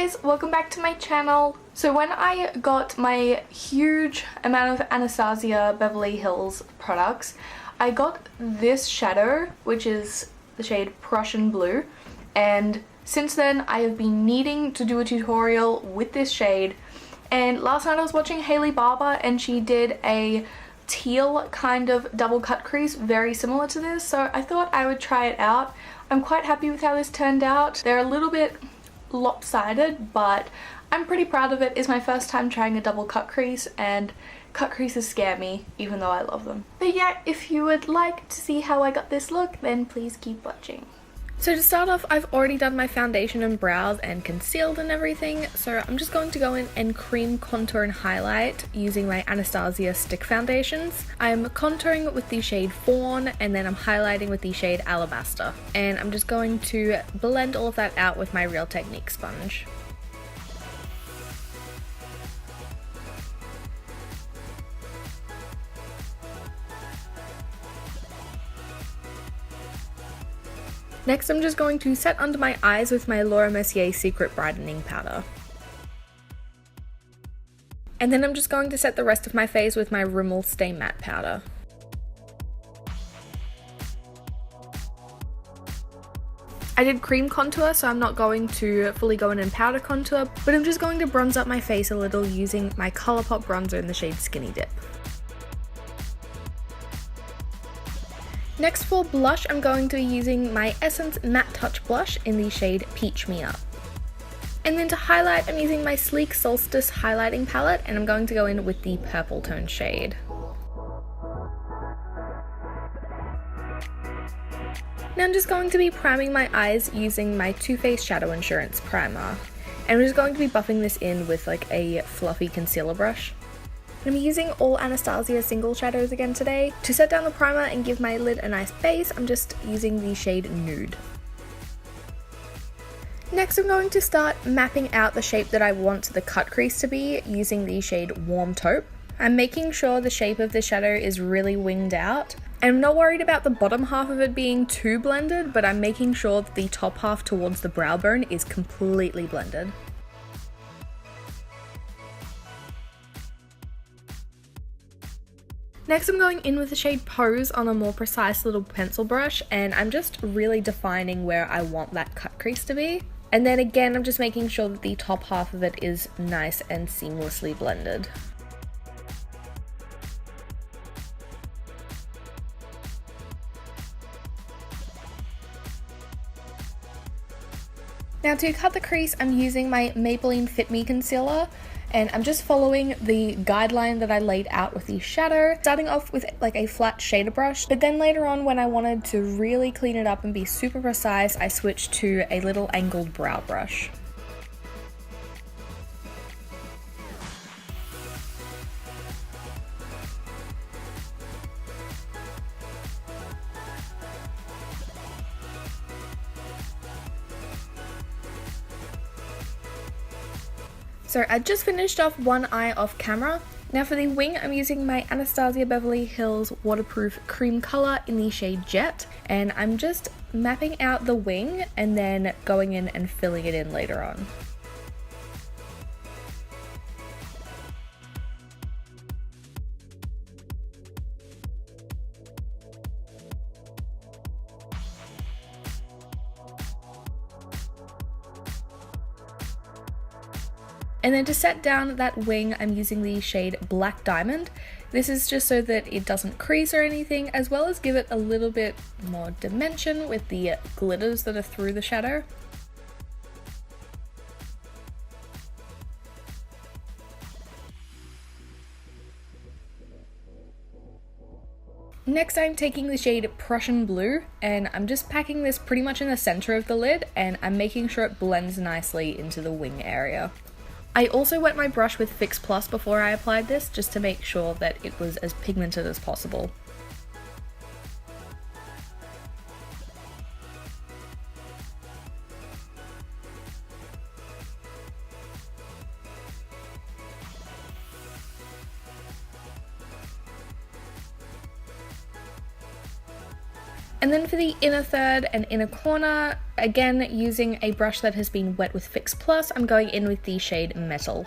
guys, welcome back to my channel. So when I got my huge amount of Anastasia Beverly Hills products, I got this shadow, which is the shade Prussian Blue, and since then I have been needing to do a tutorial with this shade. And last night I was watching Hailey Barber and she did a teal kind of double cut crease very similar to this, so I thought I would try it out. I'm quite happy with how this turned out. They're a little bit lopsided, but I'm pretty proud of it. It's my first time trying a double cut crease, and cut creases scare me even though I love them. But yeah, if you would like to see how I got this look, then please keep watching. So to start off, I've already done my foundation and brows and concealed and everything, so I'm just going to go in and cream contour and highlight using my Anastasia stick foundations. I'm contouring with the shade Fawn and then I'm highlighting with the shade Alabaster. And I'm just going to blend all of that out with my Real Technique sponge. Next, I'm just going to set under my eyes with my Laura Mercier Secret Brightening Powder. And then I'm just going to set the rest of my face with my Rimmel Stay Matte Powder. I did cream contour, so I'm not going to fully go in and powder contour, but I'm just going to bronze up my face a little using my Colourpop bronzer in the shade Skinny Dip. Next, for blush, I'm going to be using my Essence Matte Touch Blush in the shade Peach Me Up. And then to highlight, I'm using my Sleek Solstice highlighting palette, and I'm going to go in with the purple tone shade. Now I'm just going to be priming my eyes using my Too Faced Shadow Insurance Primer. And I'm just going to be buffing this in with like a fluffy concealer brush. I'm using all Anastasia single shadows again today. To set down the primer and give my lid a nice base, I'm just using the shade Nude. Next, I'm going to start mapping out the shape that I want the cut crease to be using the shade Warm Taupe. I'm making sure the shape of the shadow is really winged out. I'm not worried about the bottom half of it being too blended, but I'm making sure that the top half towards the brow bone is completely blended. Next, I'm going in with the shade Pose on a more precise little pencil brush, and I'm just really defining where I want that cut crease to be. And then again, I'm just making sure that the top half of it is nice and seamlessly blended. Now to cut the crease, I'm using my Maybelline Fit Me concealer. And I'm just following the guideline that I laid out with the shadow, starting off with like a flat shader brush, but then later on when I wanted to really clean it up and be super precise, I switched to a little angled brow brush. So I just finished off one eye off camera. Now for the wing, I'm using my Anastasia Beverly Hills waterproof cream color in the shade Jet, and I'm just mapping out the wing and then going in and filling it in later on. And then to set down that wing, I'm using the shade Black Diamond. This is just so that it doesn't crease or anything, as well as give it a little bit more dimension with the glitters that are through the shadow. Next, I'm taking the shade Prussian Blue, and I'm just packing this pretty much in the center of the lid, and I'm making sure it blends nicely into the wing area. I also wet my brush with Fix Plus before I applied this, just to make sure that it was as pigmented as possible. And then for the inner third and inner corner, again using a brush that has been wet with Fix Plus, I'm going in with the shade Metal.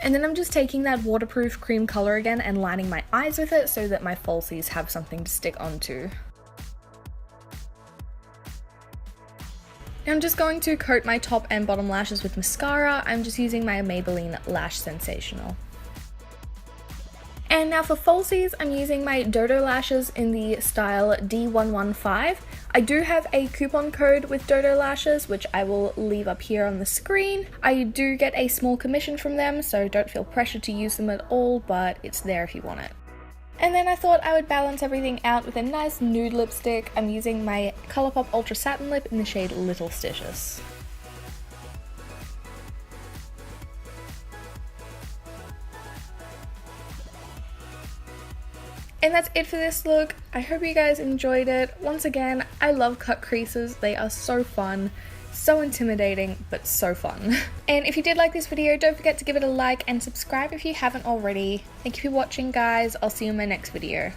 And then I'm just taking that waterproof cream color again and lining my eyes with it so that my falsies have something to stick onto. Now I'm just going to coat my top and bottom lashes with mascara. I'm just using my Maybelline Lash Sensational. And now for falsies, I'm using my Dodo lashes in the style D115. I do have a coupon code with Dodo lashes, which I will leave up here on the screen. I do get a small commission from them, so don't feel pressured to use them at all, but it's there if you want it. And then I thought I would balance everything out with a nice nude lipstick. I'm using my Colourpop Ultra Satin Lip in the shade Little Stitches. And that's it for this look. I hope you guys enjoyed it. Once again, I love cut creases. They are so fun, so intimidating, but so fun. And if you did like this video, don't forget to give it a like and subscribe if you haven't already. Thank you for watching, guys. I'll see you in my next video.